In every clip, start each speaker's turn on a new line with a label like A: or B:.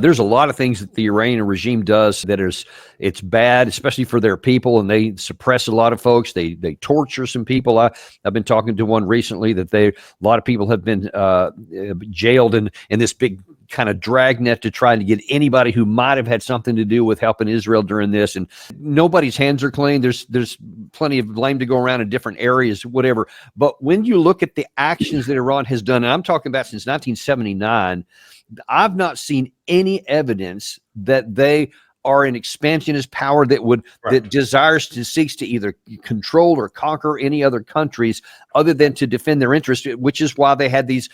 A: There's a lot of things that the Iranian regime does that it's bad, especially for their people, and they suppress a lot of folks. They torture some people. I've been talking to one recently that a lot of people have been jailed in this big kind of dragnet to try to get anybody who might have had something to do with helping Israel during this. And nobody's hands are clean. There's plenty of blame to go around in different areas, whatever. But when you look at the actions that Iran has done, and I'm talking about since 1979, I've not seen any evidence that they are an expansionist power that desires to seeks to either control or conquer any other countries other than to defend their interests, which is why they had these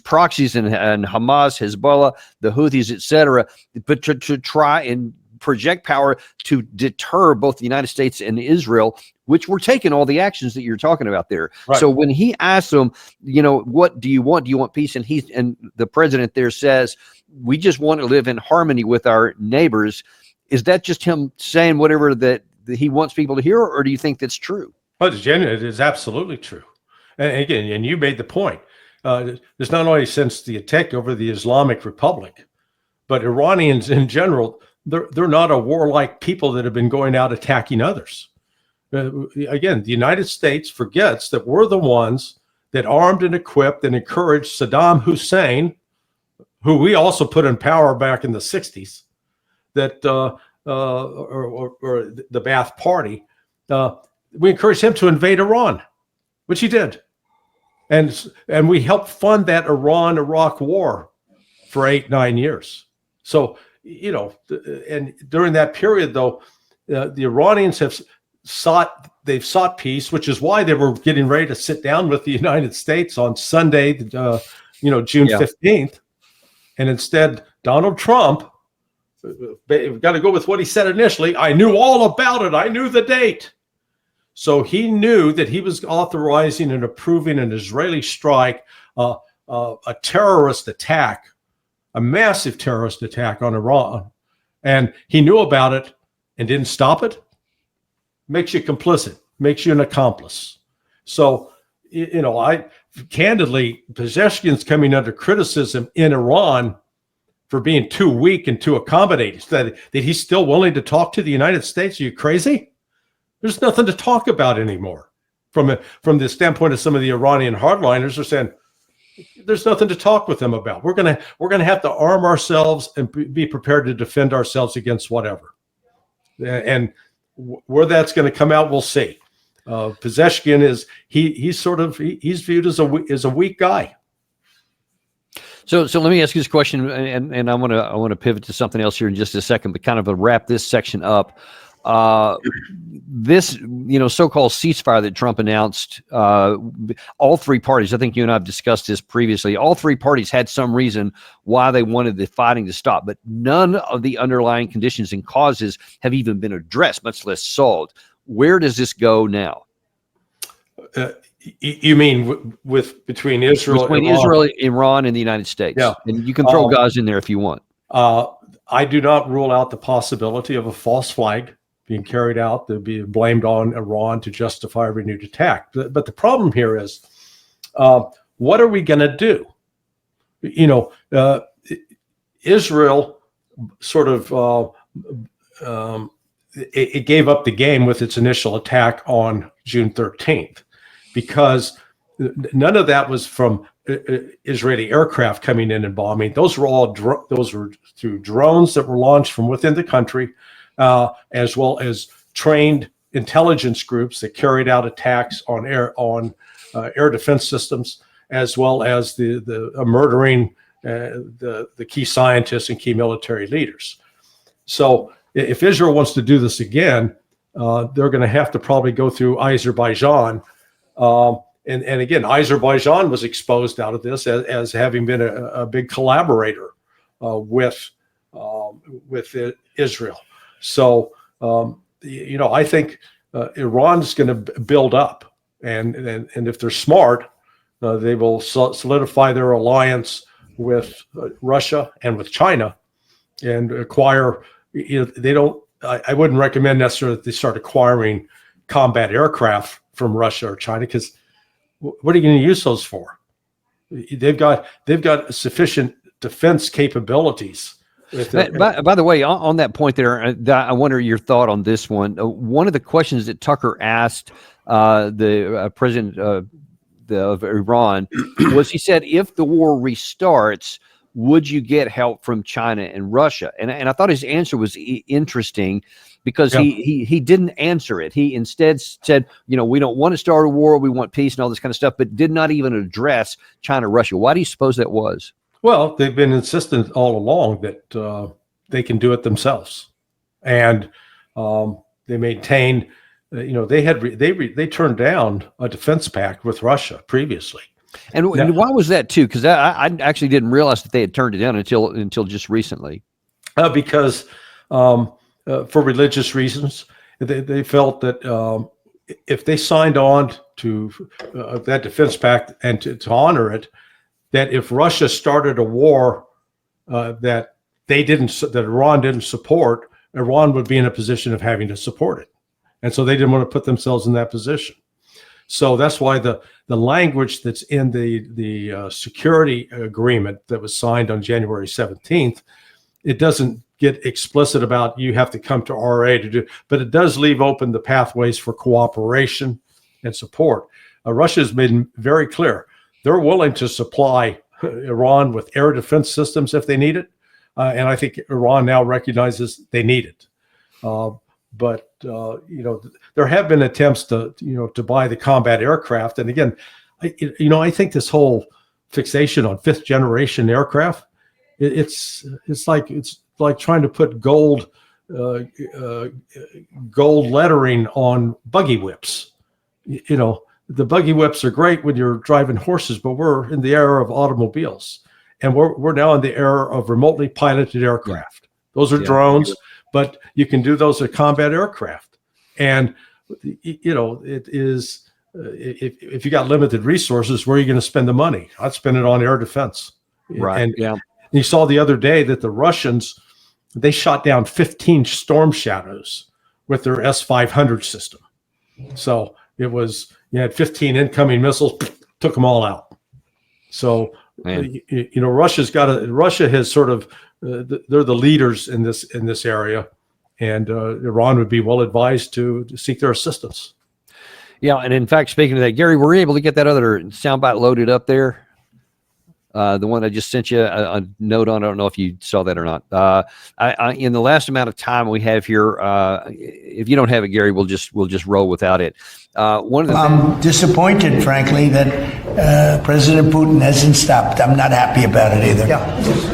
A: proxies and Hamas, Hezbollah, the Houthis, etc., but to try and project power to deter both the United States and Israel, which were taking all the actions that you're talking about there. Right. So when he asks them, what do you want? Do you want peace? And the president there says, we just want to live in harmony with our neighbors. Is that just him saying whatever that he wants people to hear, or do you think that's true?
B: Well, it is absolutely true. And again, and you made the point. There's not only since the attack over the Islamic Republic, but Iranians in general, they're not a warlike people that have been going out attacking others. Again, the United States forgets that we're the ones that armed and equipped and encouraged Saddam Hussein, who we also put in power back in the 60s, that or the Ba'ath Party. We encouraged him to invade Iran, which he did. And we helped fund that Iran-Iraq war for 8-9 years. So, and during that period, though, the Iranians have sought peace, which is why they were getting ready to sit down with the United States on Sunday, June 15th. And instead, Donald Trump, we've got to go with what he said initially. I knew all about it. I knew the date. So he knew that he was authorizing and approving an Israeli strike, a terrorist attack, a massive terrorist attack on Iran. And he knew about it and didn't stop it. Makes you complicit, makes you an accomplice. So, candidly, Rejection is coming under criticism in Iran for being too weak and too accommodating. That he's still willing to talk to the United States. Are you crazy? There's nothing to talk about anymore. From the standpoint of some of the Iranian hardliners, are saying there's nothing to talk with them about. We're gonna have to arm ourselves and be prepared to defend ourselves against whatever. And where that's going to come out, we'll see. Rejection he's viewed as a weak guy.
A: So let me ask you this question, and I want to pivot to something else here in just a second, but kind of wrap this section up. This so-called ceasefire that Trump announced, all three parties, I think you and I have discussed this previously, all three parties had some reason why they wanted the fighting to stop, but none of the underlying conditions and causes have even been addressed, much less solved. Where does this go now?
B: You mean between Israel,
A: Iran, and the United States?
B: Yeah,
A: and you can throw Gaza in there if you want.
B: I do not rule out the possibility of a false flag being carried out to be blamed on Iran to justify a renewed attack. But the problem here is, what are we going to do? Israel sort of it gave up the game with its initial attack on June 13th, because none of that was from Israeli aircraft coming in and bombing. Those were through drones that were launched from within the country, as well as trained intelligence groups that carried out attacks on air defense systems, as well as the murdering the key scientists and key military leaders. So if Israel wants to do this again, they're going to have to probably go through Azerbaijan. And again, Azerbaijan was exposed out of this as having been a big collaborator with Israel. So, I think Iran's going to build up, and if they're smart, they will solidify their alliance with Russia and with China, and acquire. I wouldn't recommend necessarily that they start acquiring combat aircraft from Russia or China, because what are you going to use those for? They've got sufficient defense capabilities
A: By the way, on that point there, I wonder your thought on this one. One of the questions that Tucker asked the president of Iran was, he said, if the war restarts, would you get help from China and Russia? And I thought his answer was interesting, because he didn't answer it. He instead said, we don't want to start a war, we want peace and all this kind of stuff, but did not even address China, Russia. Why do you suppose that was?
B: Well, they've been insistent all along that they can do it themselves, and they maintain. They turned down a defense pact with Russia previously.
A: And why was that too? Because I actually didn't realize that they had turned it down until just recently.
B: Because for religious reasons, they felt that if they signed on to that defense pact and to honor it, that if Russia started a war that Iran didn't support, Iran would be in a position of having to support it. And so they didn't want to put themselves in that position. So that's why the language that's in the security agreement that was signed on January 17th, it doesn't get explicit about you have to come to RA to do, but it does leave open the pathways for cooperation and support. Russia has been very clear. They're willing to supply Iran with air defense systems if they need it. And I think Iran now recognizes they need it. But there have been attempts to buy the combat aircraft. And again, I think this whole fixation on 5th generation aircraft, it's like trying to put gold lettering on buggy whips. The buggy whips are great when you're driving horses, but we're in the era of automobiles, and we're now in the era of remotely piloted aircraft. Yeah. Those are drones, but you can do those at combat aircraft. And it is if you got limited resources, where are you going to spend the money? I'd spend it on air defense.
A: Right.
B: And you saw the other day that the Russians, they shot down 15 Storm Shadows with their S-500 system. So it was, you had 15 incoming missiles, took them all out. So, Russia has sort of, they're the leaders in this area, and Iran would be well advised to seek their assistance.
A: Yeah, and in fact, speaking of that, Gary, were we able to get that other soundbite loaded up there? The one I just sent you a note on. I don't know if you saw that or not. In the last amount of time we have here, if you don't have it, Gary, we'll just roll without it.
C: I'm disappointed, frankly, that President Putin hasn't stopped. I'm not happy about it either.
D: Yeah.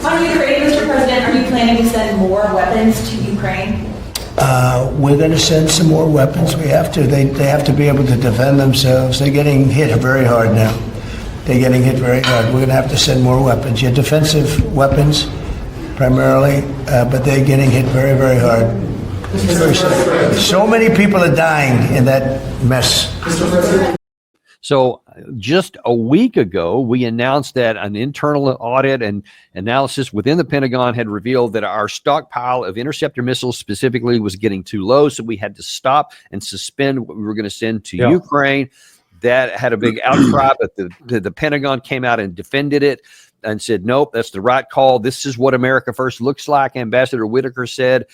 D: On Ukraine, Mr. President, are you planning to send more weapons to Ukraine?
C: We're going to send some more weapons. We have to. They have to be able to defend themselves. They're getting hit very hard now. They're getting hit very hard. We're going to have to send more weapons. Yeah, defensive weapons primarily, but they're getting hit very, very hard. So many people are dying in that mess.
A: So just a week ago, we announced that an internal audit and analysis within the Pentagon had revealed that our stockpile of interceptor missiles specifically was getting too low. So we had to stop and suspend what we were going to send to Ukraine. That had a big outcry, but the Pentagon came out and defended it and said, nope, that's the right call. This is what America First looks like, Ambassador Whitaker said.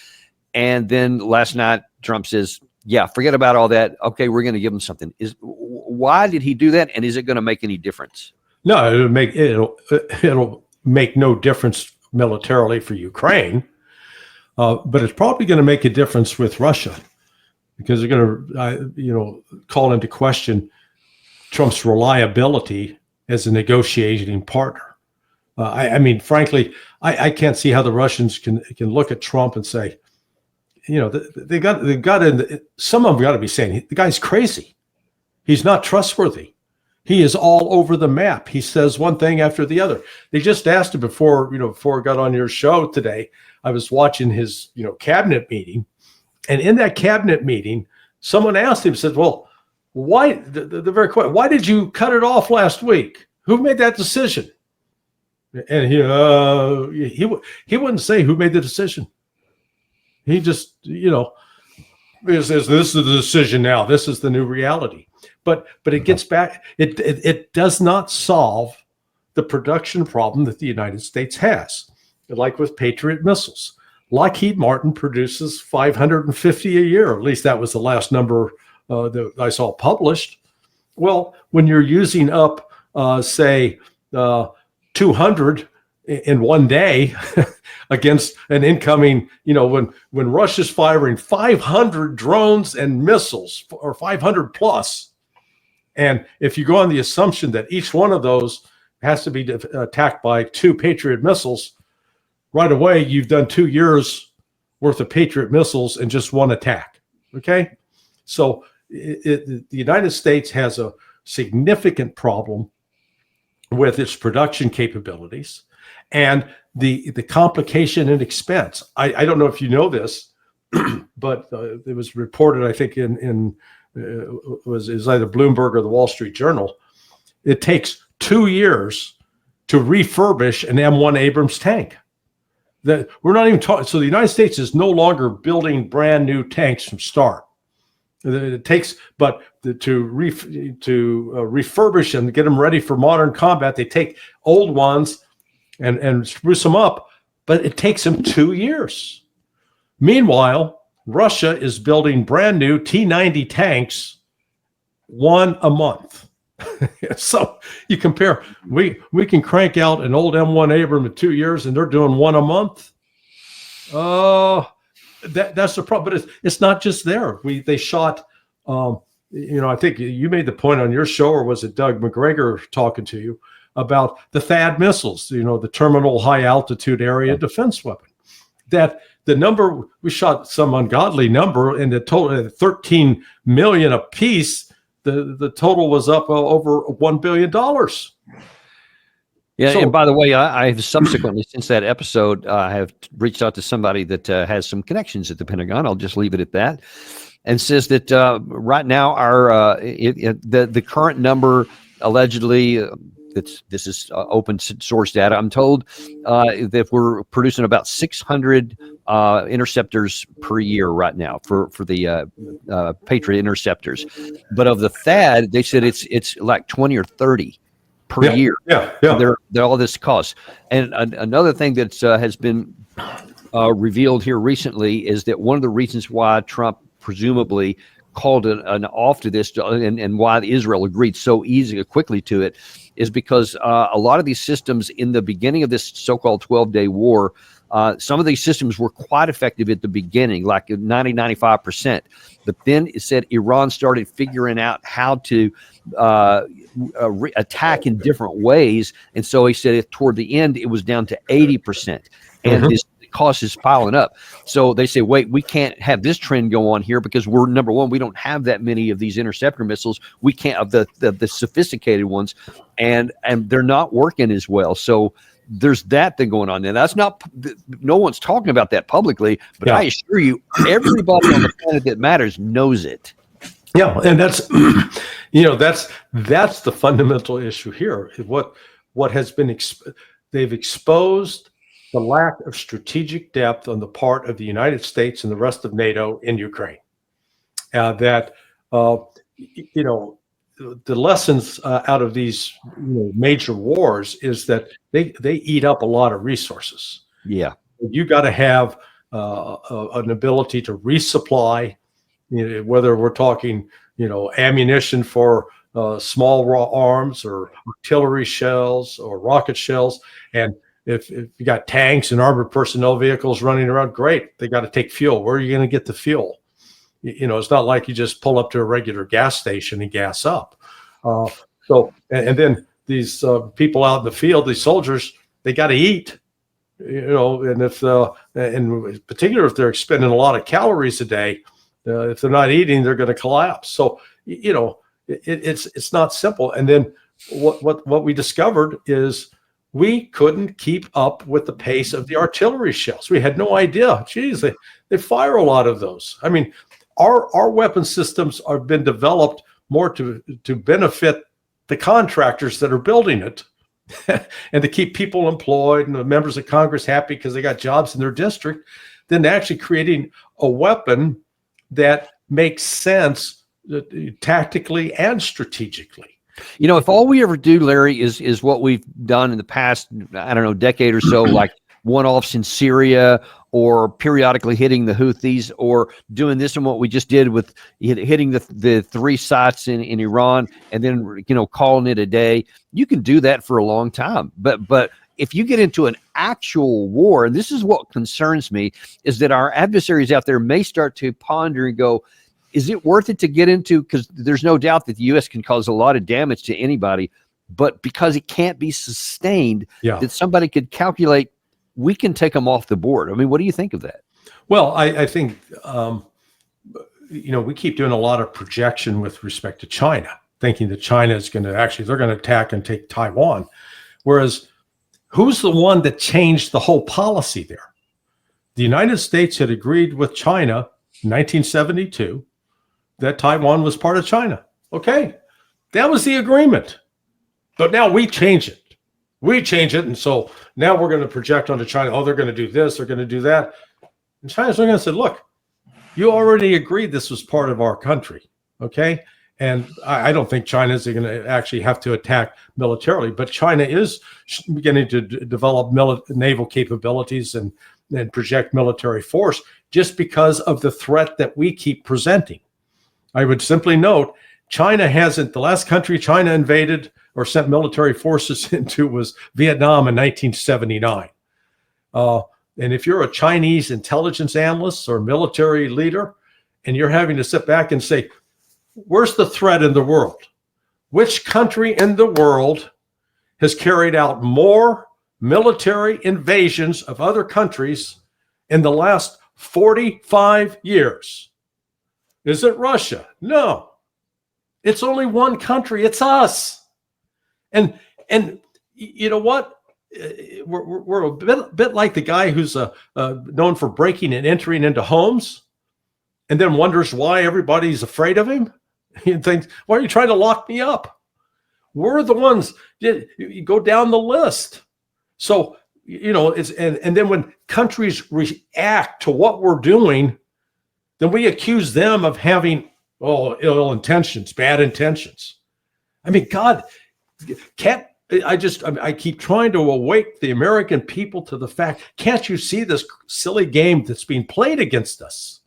A: And then last night, Trump says, yeah, forget about all that. Okay, we're going to give them something. Why did he do that, and is it going to make any difference?
B: No, it'll make no difference militarily for Ukraine, but it's probably going to make a difference with Russia, because they're going to, call into question Trump's reliability as a negotiating partner. I mean, frankly, I can't see how the Russians can look at Trump and say, they've got some of them got to be saying the guy's crazy. He's not trustworthy. He is all over the map. He says one thing after the other. They just asked him before I got on your show today. I was watching his, cabinet meeting, and in that cabinet meeting, someone asked him, said, "Well, why?" The very question, "Why did you cut it off last week? Who made that decision?" And he wouldn't say who made the decision. He just, this is the decision now. This is the new reality. But it gets back. It does not solve the production problem that the United States has. like with Patriot missiles. Lockheed Martin produces 550 a year. At least that was the last number that I saw published. Well, when you're using up, say, 200 in one day against an incoming, when Russia's firing 500 drones and missiles, or 500 plus, and if you go on the assumption that each one of those has to be attacked by 2 Patriot missiles, right away you've done 2 years worth of Patriot missiles in just one attack. Okay, so the United States has a significant problem with its production capabilities and the complication and expense. I don't know if you know this, but it was reported, I think, it was either Bloomberg or the Wall Street Journal. It takes 2 years to refurbish an M1 Abrams tank. That we're not even talking. So the United States is no longer building brand new tanks from start. It takes, but to refurbish and get them ready for modern combat, they take old ones and spruce them up, but it takes them 2 years. Meanwhile, Russia is building brand new T-90 tanks, 1 a month. So you compare, we can crank out an old M1 Abrams in 2 years, and they're doing 1 a month. That's the problem. But it's not just there. They shot. I think you made the point on your show, or was it Doug McGregor talking to you about the THAAD missiles? The terminal high altitude area defense weapon. That the number we shot, some ungodly number, and the total 13 million a piece. The total was up over $1 billion.
A: Yeah,
B: So,
A: and by the way, I have subsequently, since that episode, I have reached out to somebody that has some connections at the Pentagon. I'll just leave it at that, and says that right now the current number allegedly, this is open source data, I'm told, that we're producing about 600 interceptors per year right now for the Patriot interceptors. But of the THAAD, they said it's like 20 or 30 per year.
B: Yeah.
A: They're all this costs. And another thing that has been revealed here recently is that one of the reasons why Trump presumably called an off to this, and why Israel agreed so quickly to it, is because a lot of these systems in the beginning of this so-called 12-day war, some of these systems were quite effective at the beginning, like 95%. But then it said Iran started figuring out how to attack in different ways. And so he said toward the end, it was down to 80%. And this cost is piling up. So they say, wait, we can't have this trend go on here because we're, number one, we don't have that many of these interceptor missiles. We can't have the sophisticated ones, and they're not working as well. So there's that thing going on. And that's not, no one's talking about that publicly, but I assure you, everybody on the planet that matters knows it.
B: Yeah. And that's, that's the fundamental issue here. What has been, they've exposed the lack of strategic depth on the part of the United States and the rest of NATO in Ukraine. The lessons out of these major wars is that they eat up a lot of resources.
A: Yeah,
B: you got to have an ability to resupply, whether we're talking ammunition for small raw arms or artillery shells or rocket shells. And if you got tanks and armored personnel vehicles running around, great. They got to take fuel. Where are you going to get the fuel? It's not like you just pull up to a regular gas station and gas up. And then these people out in the field, these soldiers, they got to eat. And if in particular, if they're expending a lot of calories a day, if they're not eating, they're going to collapse. So it's not simple. And then what we discovered is we couldn't keep up with the pace of the artillery shells. We had no idea. Geez, they fire a lot of those. I mean, our weapon systems have been developed more to benefit the contractors that are building it and to keep people employed and the members of Congress happy because they got jobs in their district, than actually creating a weapon that makes sense tactically and strategically.
A: If all we ever do, Larry, is what we've done in the past, I don't know, decade or so, like one-offs in Syria, or periodically hitting the Houthis, or doing this and what we just did with hitting the 3 sites in Iran, and then calling it a day. You can do that for a long time, but if you get into an actual war, and this is what concerns me, is that our adversaries out there may start to ponder and go, is it worth it to get into? Because there's no doubt that the U.S. can cause a lot of damage to anybody, but because it can't be sustained, that somebody could calculate, we can take them off the board. I mean, what do you think of that?
B: Well, I think, we keep doing a lot of projection with respect to China, thinking that China is they're going to attack and take Taiwan. Whereas, who's the one that changed the whole policy there? The United States had agreed with China in 1972 that Taiwan was part of China. Okay, that was the agreement. But now we change it. And so now we're going to project onto China, they're going to do this, they're going to do that. And China's looking and said, look, you already agreed this was part of our country, okay? And I don't think China's going to actually have to attack militarily, but China is beginning to develop naval capabilities and project military force just because of the threat that we keep presenting. I would simply note, China hasn't, the last country China invaded or sent military forces into was Vietnam in 1979. And if you're a Chinese intelligence analyst or military leader, and you're having to sit back and say, where's the threat in the world? Which country in the world has carried out more military invasions of other countries in the last 45 years? Is it Russia? No. It's only one country. It's us. And you know what? We're a bit like the guy who's known for breaking and entering into homes and then wonders why everybody's afraid of him. He thinks, why are you trying to lock me up? We're the ones, you go down the list. So, it's, and then when countries react to what we're doing, then we accuse them of having, ill intentions, bad intentions. I mean, God, I keep trying to awake the American people to the fact, can't you see this silly game that's being played against us?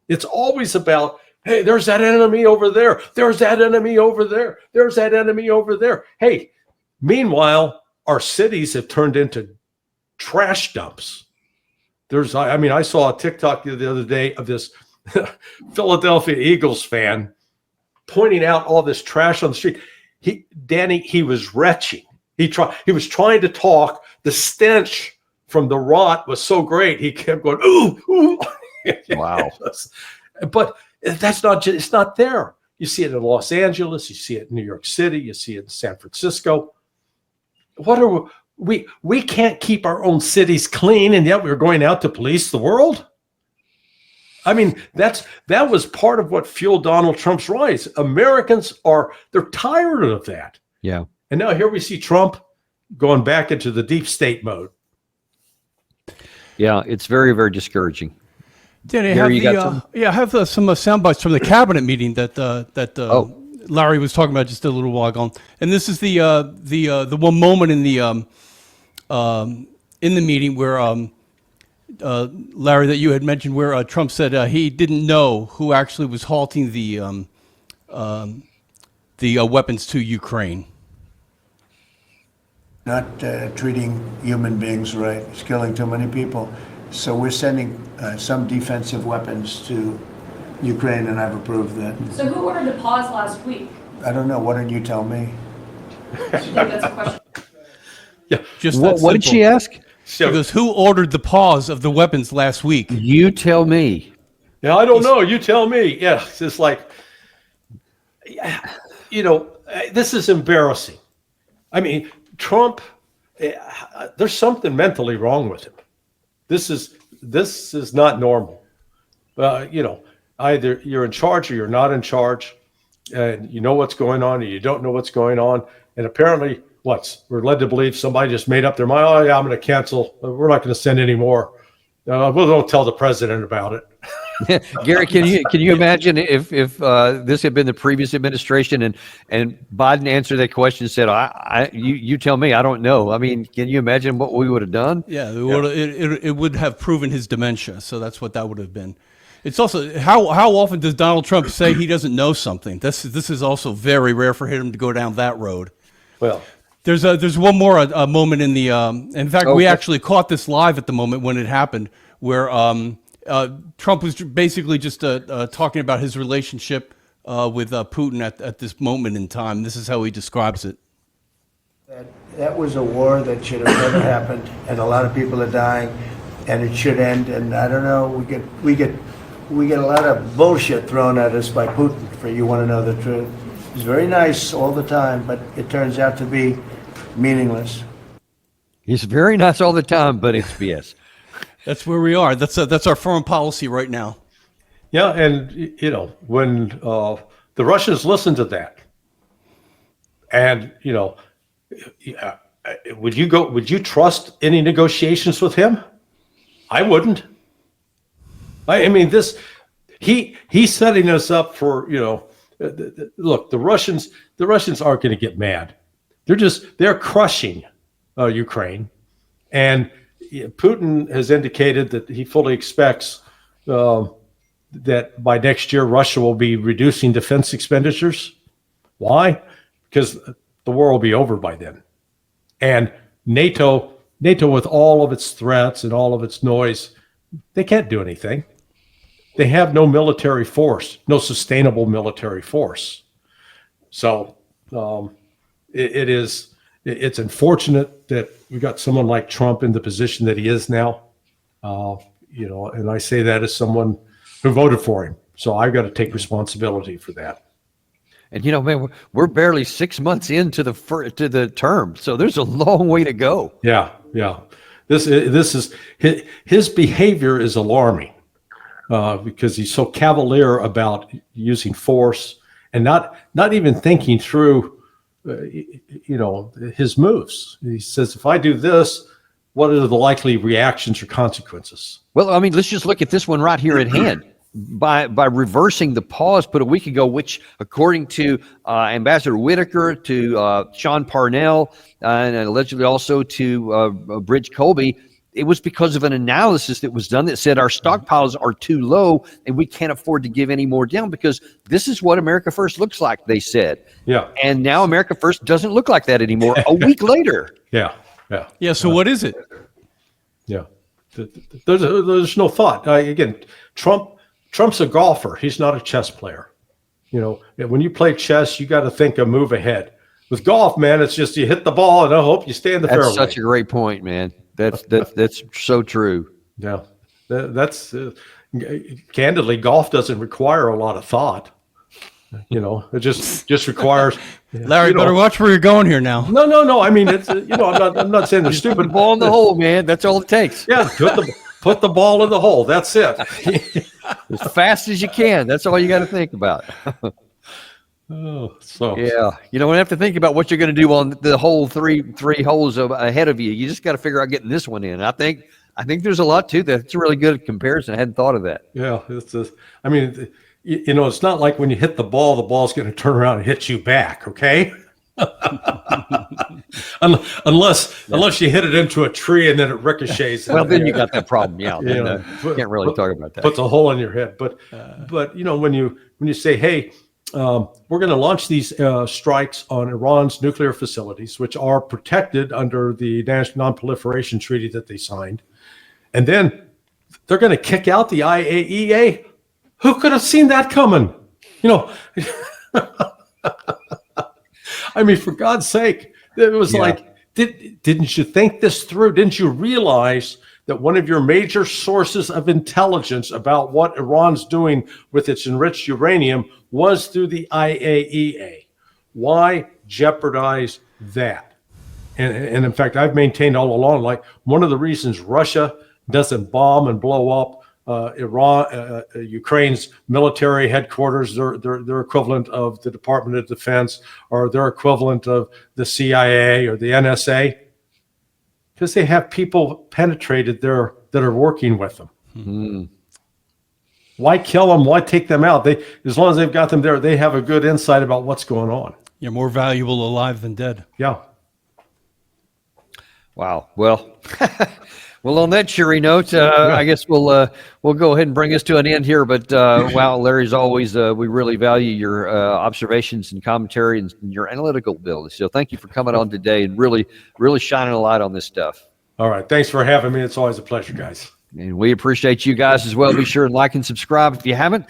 B: It's always about, hey, there's that enemy over there. There's that enemy over there. There's that enemy over there. Hey, meanwhile, our cities have turned into trash dumps. I saw a TikTok the other day of this Philadelphia Eagles fan pointing out all this trash on the street. He was retching. He was trying to talk. The stench from the rot was so great. He kept going, ooh, ooh.
A: Wow.
B: But it's not there. You see it in Los Angeles, you see it in New York City, you see it in San Francisco. We can't keep our own cities clean, and yet we're going out to police the world? I mean, that was part of what fueled Donald Trump's rise. Americans they're tired of that.
A: Yeah.
B: And now here we see Trump going back into the deep state mode.
A: Yeah, it's very, very discouraging.
E: Danny, I have some sound bites from the cabinet meeting that Larry was talking about just a little while ago. And this is the one moment in the meeting where Larry, that you had mentioned, where Trump said he didn't know who actually was halting the weapons to Ukraine.
C: Not treating human beings right. It's killing too many people. So we're sending some defensive weapons to Ukraine, and I've approved that.
D: So who ordered the pause last week?
C: I don't know. Why don't you tell me?
D: I think that's a question.
B: Yeah.
E: Just
A: what did she ask?
E: She goes, who ordered the pause of the weapons last week?
A: You tell me.
B: Yeah, I don't know. You tell me. Yeah, it's just like, this is embarrassing. I mean, Trump, there's something mentally wrong with him. This is not normal. Either you're in charge or you're not in charge, and you know what's going on or you don't know what's going on. And apparently, we're led to believe somebody just made up their mind. Oh yeah, I'm going to cancel. We're not going to send any more. We don't tell the president about it.
A: Gary, can you imagine if this had been the previous administration and Biden answered that question and said, you tell me, I don't know. I mean, can you imagine what we would have done?
E: Yeah, it would have proven his dementia. So that's what that would have been. It's also how often does Donald Trump say he doesn't know something? This is also very rare for him to go down that road.
B: Well,
E: there's one more moment in the in fact we actually caught this live at the moment when it happened, where Trump was basically just talking about his relationship with Putin at this moment in time. This is how he describes it.
C: That was a war that should have never happened, and a lot of people are dying, and it should end. And I don't know, we get a lot of bullshit thrown at us by Putin for you want to know the truth. He's very nice all the time, but it turns out to be meaningless.
A: He's very nice all the time, but it's BS.
E: That's where we are. That's our foreign policy right now.
B: yeah, and when the Russians listened to that, and would you trust any negotiations with him? I wouldn't. I mean, he's setting us up for, look, the Russians aren't going to get mad. They're crushing Ukraine. And Putin has indicated that he fully expects that by next year, Russia will be reducing defense expenditures. Why? Because the war will be over by then. And NATO with all of its threats and all of its noise, they can't do anything. They have no military force, no sustainable military force. So it's unfortunate that we got someone like Trump in the position that he is now. And I say that as someone who voted for him. So I've got to take responsibility for that.
A: And man, we're barely 6 months into the term, so there's a long way to go.
B: Yeah. This is his behavior is alarming. Because he's so cavalier about using force and not even thinking through, his moves. He says, if I do this, what are the likely reactions or consequences?
A: Well, I mean, let's just look at this one right here at hand. By reversing the pause put a week ago, which according to Ambassador Whitaker, to Sean Parnell, and allegedly also to Bridge Colby, it was because of an analysis that was done that said our stockpiles are too low and we can't afford to give any more down because this is what America First looks like, they said.
B: Yeah.
A: And now America First doesn't look like that anymore a week later.
B: Yeah.
E: So what is it?
B: Yeah. There's no thought. Again, Trump's a golfer. He's not a chess player. When you play chess, you got to think a move ahead. With golf, man, it's just you hit the ball and I hope you stay in the fairway.
A: That's such a great point, man. That's so true.
B: Yeah, that's candidly, golf doesn't require a lot of thought. It just requires.
E: Larry, better watch where you're going here now.
B: No. I mean, it's I'm not saying they're stupid.
A: Put the ball in the hole, man. That's all it takes.
B: Yeah, put the ball in the hole. That's it.
A: As fast as you can. That's all you got to think about. Yeah, you don't have to think about what you're going to do on the whole three holes ahead of you. You just got to figure out getting this one in. I think there's a lot to that. It's a really good comparison. I hadn't thought of that.
B: Yeah, it's not like when you hit the ball's going to turn around and hit you back. Okay. unless you hit it into a tree and then it ricochets.
A: Well, then you got that problem. Yeah, can't really talk about that.
B: Puts a hole in your head. But when you say, hey, we're going to launch these strikes on Iran's nuclear facilities, which are protected under the National Non-Proliferation Treaty that they signed. And then they're going to kick out the IAEA. Who could have seen that coming? I mean, for God's sake, it was like, didn't you think this through? Didn't you realize that one of your major sources of intelligence about what Iran's doing with its enriched uranium was through the IAEA? Why jeopardize that? And in fact, I've maintained all along, like one of the reasons Russia doesn't bomb and blow up Ukraine's military headquarters, their equivalent of the Department of Defense or their equivalent of the CIA or the NSA, because they have people penetrated there that are working with them.
A: Mm-hmm.
B: Why kill them? Why take them out? As long as they've got them there, they have a good insight about what's going on.
E: You're more valuable alive than dead.
B: Yeah.
A: Wow. Well, well, on that cheery note, I guess we'll go ahead and bring us to an end here. But wow, Larry, as always, we really value your observations and commentary and your analytical ability. So thank you for coming on today and really shining a light on this stuff.
B: All right. Thanks for having me. It's always a pleasure, guys.
A: And we appreciate you guys as well. Be sure and like and subscribe if you haven't.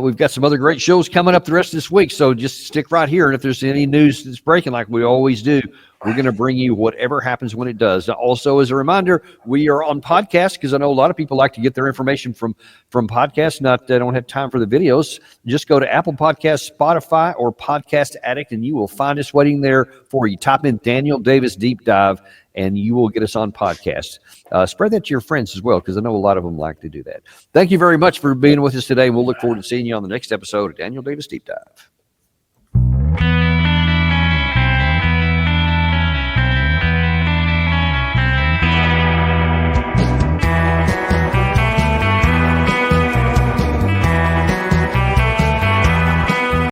A: We've got some other great shows coming up the rest of this week, so just stick right here. And if there's any news that's breaking, like we always do, we're going to bring you whatever happens when it does. Also, as a reminder, we are on podcast because I know a lot of people like to get their information from podcasts. They don't have time for the videos. Just go to Apple Podcasts, Spotify, or Podcast Addict, and you will find us waiting there for you. Type in Daniel Davis Deep Dive, and you will get us on podcasts. Spread that to your friends as well, because I know a lot of them like to do that. Thank you very much for being with us today. We'll look forward to seeing you on the next episode of Daniel Davis Deep Dive.